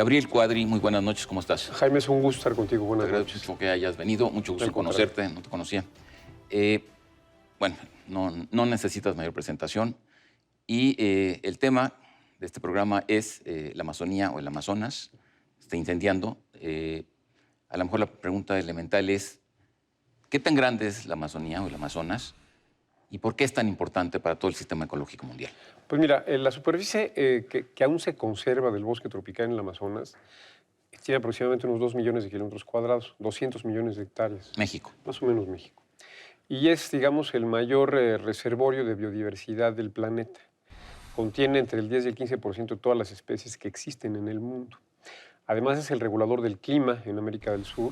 Gabriel Cuadri, muy buenas noches, ¿cómo estás? Jaime, es un gusto estar contigo. Buenas Te agradezco noches. mucho que hayas venido, mucho gusto conocerte, no te conocía. Bueno, no necesitas mayor presentación. Y el tema de este programa es la Amazonía o el Amazonas, está incendiando. A lo mejor la pregunta elemental es, ¿qué tan grande es la Amazonía o el Amazonas? ¿Y por qué es tan importante para todo el sistema ecológico mundial? Pues mira, la superficie que aún se conserva del bosque tropical en el Amazonas tiene aproximadamente unos 2 millones de kilómetros cuadrados, 200 millones de hectáreas. México. Más o menos México. Y es, digamos, el mayor reservorio de biodiversidad del planeta. Contiene entre el 10 y el 15% de todas las especies que existen en el mundo. Además es el regulador del clima en América del Sur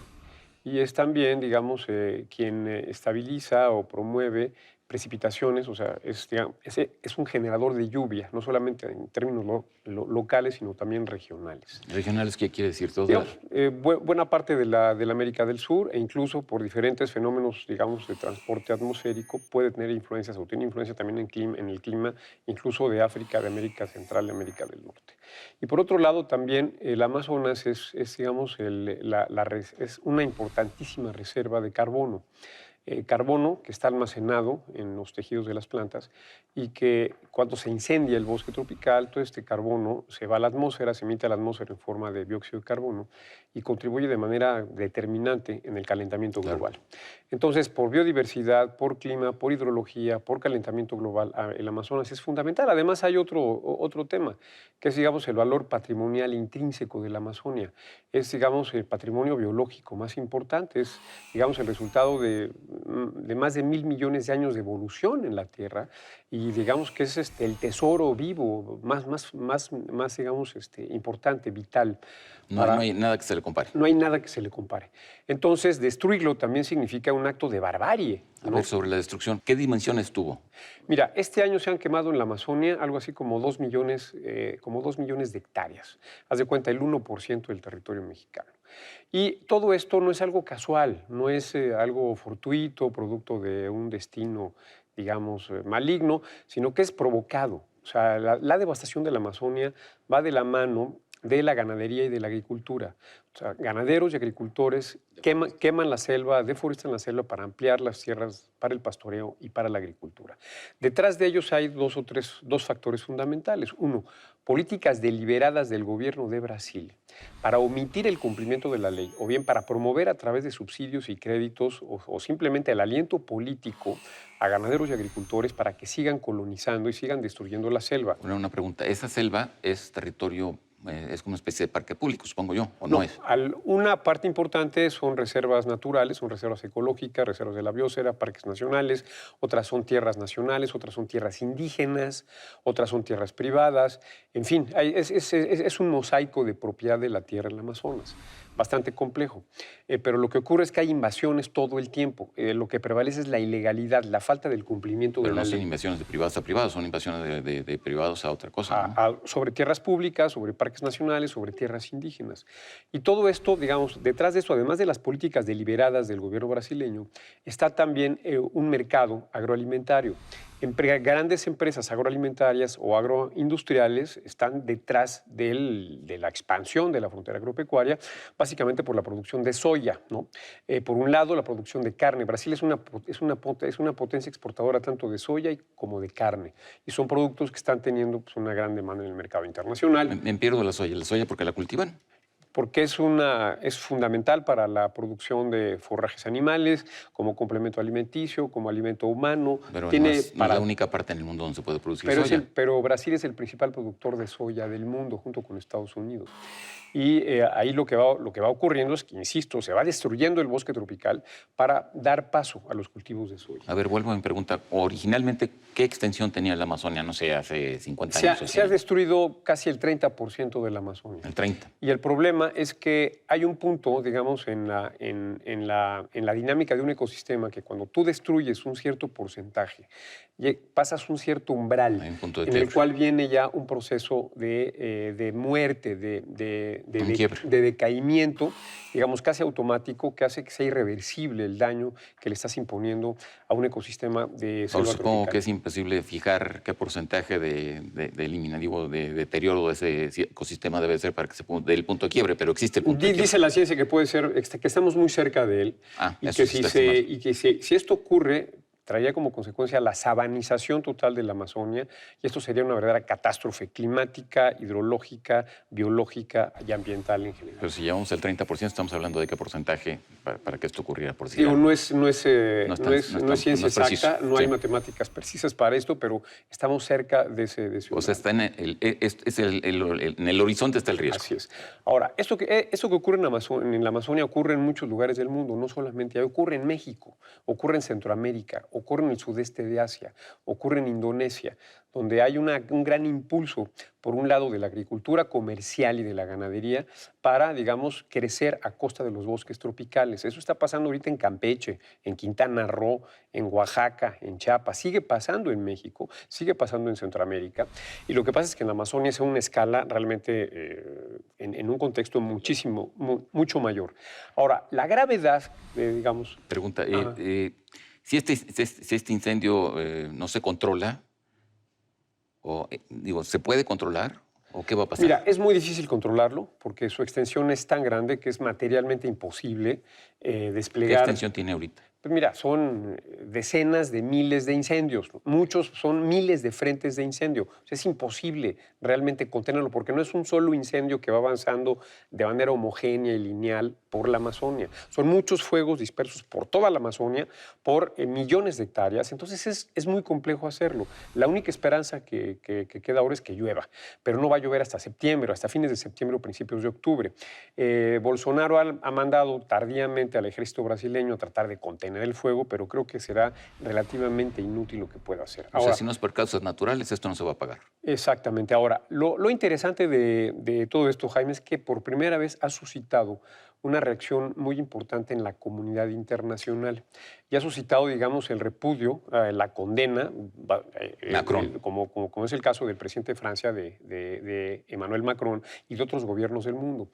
y es también, digamos, quien estabiliza o promueve precipitaciones, o sea, es un generador de lluvia, no solamente en términos locales, sino también regionales. ¿Regionales qué quiere decir? ¿Todo? Digamos, buena parte de la América del Sur e incluso por diferentes fenómenos, digamos, de transporte atmosférico, puede tener influencias o tiene influencia también en el clima, incluso de África, de América Central, de América del Norte. Y por otro lado, también el Amazonas es digamos, es una importantísima reserva de carbono. Carbono que está almacenado en los tejidos de las plantas y que cuando se incendia el bosque tropical, todo este carbono se va a la atmósfera, se emite a la atmósfera en forma de dióxido de carbono y contribuye de manera determinante en el calentamiento global. Entonces, por biodiversidad, por clima, por hidrología, por calentamiento global, el Amazonas es fundamental. Además, hay otro tema, que es, digamos, el valor patrimonial intrínseco de la Amazonia. Es, digamos, el patrimonio biológico más importante, es, digamos, el resultado de más de 1.000 millones de años de evolución en la Tierra y digamos que es el tesoro vivo más digamos, importante, vital. No hay nada que se le compare. No hay nada que se le compare. Entonces, destruirlo también significa un acto de barbarie, ¿no? A ver, sobre la destrucción, ¿qué dimensiones tuvo? Mira, este año se han quemado en la Amazonia algo así como 2 millones de hectáreas. Haz de cuenta, el 1% del territorio mexicano. Y todo esto no es algo casual, no es algo fortuito, producto de un destino, digamos, maligno, sino que es provocado. O sea, la devastación de la Amazonia va de la mano de la ganadería y de la agricultura. O sea, ganaderos y agricultores queman la selva, deforestan la selva para ampliar las tierras para el pastoreo y para la agricultura. Detrás de ellos hay dos factores fundamentales. Uno, políticas deliberadas del gobierno de Brasil para omitir el cumplimiento de la ley o bien para promover a través de subsidios y créditos o simplemente el aliento político a ganaderos y agricultores para que sigan colonizando y sigan destruyendo la selva. Una pregunta, ¿esa selva es territorio, es como una especie de parque público, supongo yo, o no es? Una parte importante son reservas naturales, son reservas ecológicas, reservas de la biosfera, parques nacionales, otras son tierras nacionales, otras son tierras indígenas, otras son tierras privadas, en fin, es un mosaico de propiedad de la tierra en el Amazonas, bastante complejo. Pero lo que ocurre es que hay invasiones todo el tiempo, lo que prevalece es la ilegalidad, la falta del cumplimiento de la ley. Pero no son invasiones de privados a privados, son invasiones de privados a otra cosa, ¿no? Sobre tierras públicas, sobre parques nacionales, sobre tierras indígenas. Y todo esto, digamos, detrás de esto, además de las políticas deliberadas del gobierno brasileño, está también un mercado agroalimentario. Grandes empresas agroalimentarias o agroindustriales están detrás de la expansión de la frontera agropecuaria, básicamente por la producción de soya, ¿no? Por un lado, la producción de carne. Brasil es una potencia exportadora tanto de soya como de carne. Y son productos que están teniendo pues, una gran demanda en el mercado internacional. Me pierdo la soya porque la cultivan. Porque es fundamental para la producción de forrajes animales, como complemento alimenticio, como alimento humano. Pero no es la única parte en el mundo donde se puede producir soya. Pero Brasil es el principal productor de soya del mundo, junto con Estados Unidos. Y ahí lo que va ocurriendo es que, insisto, se va destruyendo el bosque tropical para dar paso a los cultivos de soya. A ver, vuelvo a mi pregunta. Originalmente, ¿qué extensión tenía la Amazonia? No sé, hace 50 años. Se ha destruido casi el 30% de la Amazonia. El 30%. Y el problema es que hay un punto, digamos, en la dinámica de un ecosistema que cuando tú destruyes un cierto porcentaje, pasas un cierto umbral en el cual viene ya un proceso de muerte, de Un quiebre. de decaimiento, digamos, casi automático, que hace que sea irreversible el daño que le estás imponiendo a un ecosistema de Ahora, selva supongo tropical. que es imposible fijar qué porcentaje de eliminativo, de deterioro de ese ecosistema debe ser para que se dé el punto de quiebre, pero existe el punto de quiebre. Dice la ciencia que puede ser, que estamos muy cerca de él y Eso que, sí está estimado. si esto ocurre, traería como consecuencia la sabanización total de la Amazonia y esto sería una verdadera catástrofe climática, hidrológica, biológica y ambiental en general. Pero si llevamos el 30%, estamos hablando de qué porcentaje para que esto ocurriera, por decir Digo, algo. no es ciencia no es preciso, exacta, no hay sí. matemáticas precisas para esto, pero estamos cerca de ese O sea, está en en el horizonte está el riesgo. Así es. Ahora, esto que ocurre en la Amazonia ocurre en muchos lugares del mundo, no solamente ahí, ocurre en México, ocurre en Centroamérica, ocurre en el sudeste de Asia, ocurre en Indonesia, donde hay un gran impulso, por un lado, de la agricultura comercial y de la ganadería para, digamos, crecer a costa de los bosques tropicales. Eso está pasando ahorita en Campeche, en Quintana Roo, en Oaxaca, en Chiapas, sigue pasando en México, sigue pasando en Centroamérica. Y lo que pasa es que en la Amazonia es a una escala realmente, en un contexto mucho mayor. Ahora, la gravedad, digamos... Pregunta, Ajá. si este incendio no se controla, ¿se puede controlar o qué va a pasar? Mira, es muy difícil controlarlo porque su extensión es tan grande que es materialmente imposible ¿Qué desplegar. extensión tiene ahorita? Pues mira, son decenas de miles de incendios, muchos son miles de frentes de incendio. O sea, es imposible realmente contenerlo porque no es un solo incendio que va avanzando de manera homogénea y lineal por la Amazonia. Son muchos fuegos dispersos por toda la Amazonia, por millones de hectáreas. Entonces es muy complejo hacerlo. La única esperanza que queda ahora es que llueva, pero no va a llover hasta septiembre, hasta fines de septiembre o principios de octubre. Bolsonaro ha mandado tardíamente al ejército brasileño a tratar de contener el fuego, pero creo que será relativamente inútil lo que pueda hacer. O sea, si no es por causas naturales, esto no se va a pagar. Exactamente. Ahora, lo interesante de todo esto, Jaime, es que por primera vez ha suscitado una reacción muy importante en la comunidad internacional. Y ha suscitado, digamos, el repudio, la condena, Macron. como es el caso del presidente de Francia, de Emmanuel Macron, y de otros gobiernos del mundo.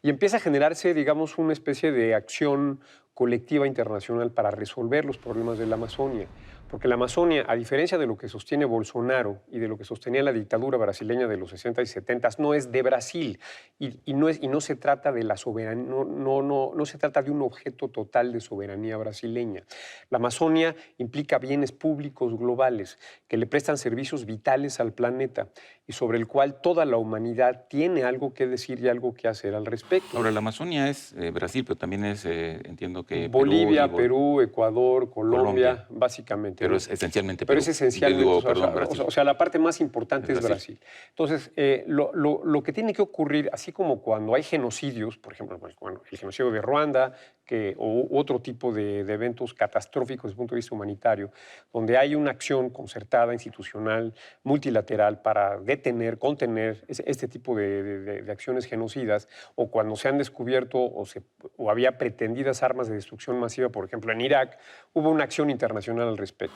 Y empieza a generarse, digamos, una especie de acción colectiva internacional para resolver los problemas de la Amazonia. Porque la Amazonia, a diferencia de lo que sostiene Bolsonaro y de lo que sostenía la dictadura brasileña de los 60 y 70, no es de Brasil y no se trata de la soberanía, no se trata de un objeto total de soberanía brasileña. La Amazonia implica bienes públicos globales que le prestan servicios vitales al planeta y sobre el cual toda la humanidad tiene algo que decir y algo que hacer al respecto. Ahora, la Amazonia es Brasil, pero también es, entiendo que Bolivia, Perú, Ecuador, Colombia, básicamente. Pero es esencialmente Pero Perú. es esencialmente, Brasil. o sea, la parte más importante es Brasil. Entonces, lo que tiene que ocurrir, así como cuando hay genocidios, por ejemplo, bueno, el genocidio de Ruanda, o otro tipo de eventos catastróficos desde el punto de vista humanitario, donde hay una acción concertada, institucional, multilateral para detener, contener este tipo de acciones genocidas, o cuando se han descubierto o había pretendidas armas de destrucción masiva, por ejemplo, en Irak, hubo una acción internacional al respecto.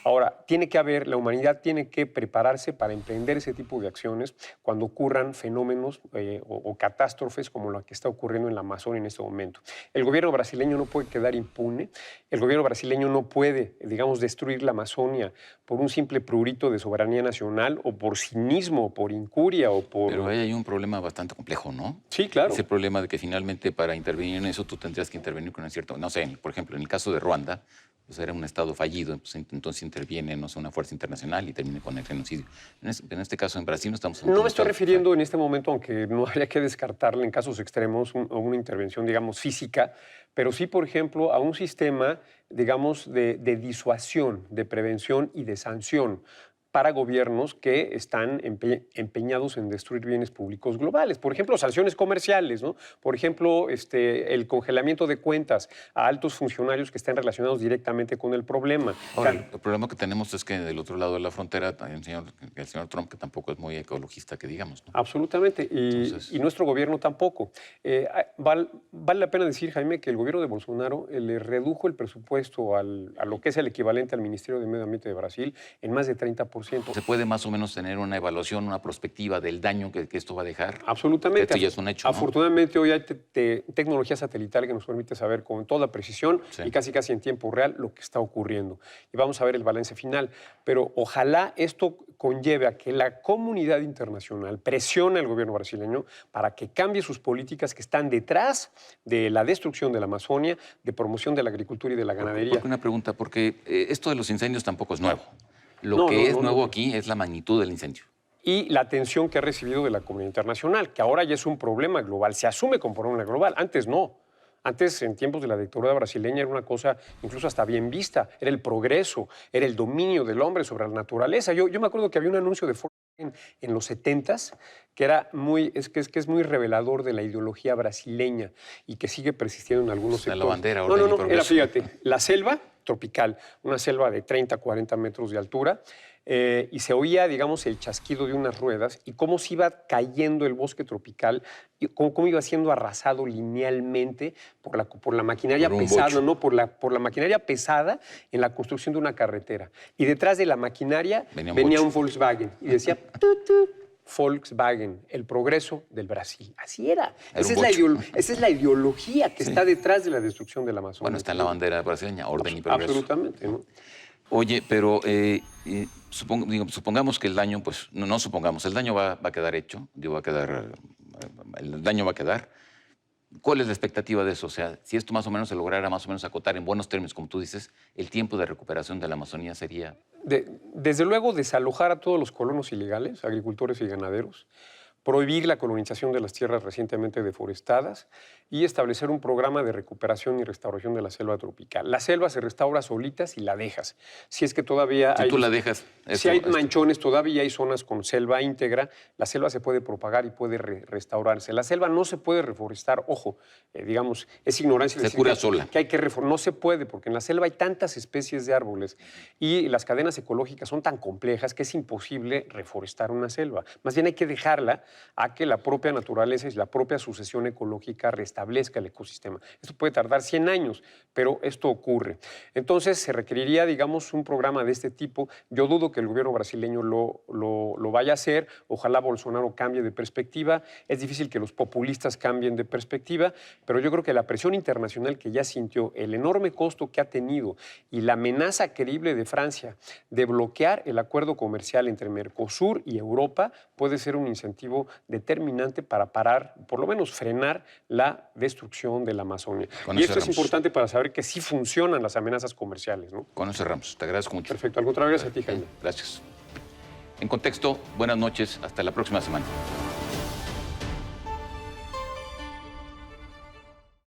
Ahora, la humanidad tiene que prepararse para emprender ese tipo de acciones cuando ocurran fenómenos o catástrofes como la que está ocurriendo en la Amazonia en este momento. El gobierno brasileño no puede quedar impune, el gobierno brasileño no puede, digamos, destruir la Amazonia por un simple prurito de soberanía nacional o por cinismo, por incuria o por... Pero ahí hay un problema bastante complejo, ¿no? Sí, claro. Ese problema de que finalmente para intervenir en eso tú tendrías que intervenir con un cierto... No sé, por ejemplo, en el caso de Ruanda, pues era un Estado fallido, pues entonces interviene, no sé, una fuerza internacional y termina con el genocidio. En este caso, en Brasil no estamos... No me estoy refiriendo en este momento, aunque no habría que descartarle en casos extremos a una intervención, digamos, física, pero sí, por ejemplo, a un sistema, digamos, de disuasión, de prevención y de sanción para gobiernos que están empeñados en destruir bienes públicos globales. Por ejemplo, sanciones comerciales, ¿no? Por ejemplo, el congelamiento de cuentas a altos funcionarios que estén relacionados directamente con el problema. Ahora, el problema que tenemos es que del otro lado de la frontera hay el señor Trump, que tampoco es muy ecologista, que digamos, ¿no? Absolutamente, y nuestro gobierno tampoco. Vale la pena decir, Jaime, que el gobierno de Bolsonaro le redujo el presupuesto a lo que es el equivalente al Ministerio de Medio Ambiente de Brasil en más de 30%. 100%. ¿Se puede más o menos tener una evaluación, una perspectiva del daño que esto va a dejar? Absolutamente. Esto ya es un hecho, ¿no? Afortunadamente hoy hay tecnología satelital que nos permite saber con toda precisión y casi en tiempo real lo que está ocurriendo. Y vamos a ver el balance final. Pero ojalá esto conlleve a que la comunidad internacional presione al gobierno brasileño para que cambie sus políticas que están detrás de la destrucción de la Amazonia, de promoción de la agricultura y de la ganadería. Porque una pregunta, porque esto de los incendios tampoco es nuevo. Lo que es nuevo aquí es la magnitud del incendio. Y la atención que ha recibido de la comunidad internacional, que ahora ya es un problema global, se asume como problema global, antes no. Antes, en tiempos de la dictadura brasileña, era una cosa incluso hasta bien vista, era el progreso, era el dominio del hombre sobre la naturaleza. Yo me acuerdo que había un anuncio de Volkswagen en los 70s que era es muy revelador de la ideología brasileña y que sigue persistiendo en algunos sectores. La bandera, orden y progreso. Era, fíjate, la selva tropical, una selva de 30, 40 metros de altura, y se oía, digamos, el chasquido de unas ruedas y cómo se iba cayendo el bosque tropical y cómo iba siendo arrasado linealmente por la maquinaria pesada, ¿no? Por la maquinaria pesada en la construcción de una carretera. Y detrás de la maquinaria venía un Volkswagen y decía Volkswagen, el progreso del Brasil. Así era. Esa es la ideología que está detrás de la destrucción de la Amazonia. Bueno, está en la bandera brasileña, orden y progreso. Absolutamente, ¿no? Oye, pero supongamos que el daño, pues no supongamos, el daño va a quedar hecho, el daño va a quedar. ¿Cuál es la expectativa de eso? O sea, si esto más o menos se lograra más o menos acotar en buenos términos, como tú dices, el tiempo de recuperación de la Amazonía sería... Desde luego, desalojar a todos los colonos ilegales, agricultores y ganaderos, prohibir la colonización de las tierras recientemente deforestadas y establecer un programa de recuperación y restauración de la selva tropical. La selva se restaura solita si la dejas. Si es que todavía tú la dejas... Si hay manchones, todavía hay zonas con selva íntegra, la selva se puede propagar y puede restaurarse. La selva no se puede reforestar, ojo, digamos, es ignorancia. Se cura sola. Que hay que reforestar. No se puede, porque en la selva hay tantas especies de árboles y las cadenas ecológicas son tan complejas que es imposible reforestar una selva. Más bien hay que dejarla a que la propia naturaleza y la propia sucesión ecológica restablezca el ecosistema. Esto puede tardar 100 años, pero esto ocurre. Entonces, se requeriría, digamos, un programa de este tipo. Yo dudo que el gobierno brasileño lo vaya a hacer. Ojalá Bolsonaro cambie de perspectiva. Es difícil que los populistas cambien de perspectiva, pero yo creo que la presión internacional que ya sintió, el enorme costo que ha tenido y la amenaza creíble de Francia de bloquear el acuerdo comercial entre Mercosur y Europa puede ser un incentivo determinante para parar, por lo menos frenar la destrucción de la Amazonia. Y esto es importante para saber que sí funcionan las amenazas comerciales, ¿no? Con eso cerramos. Te agradezco mucho. Perfecto. Al contrario, gracias a ti, Jaime. Gracias. En Contexto, buenas noches. Hasta la próxima semana.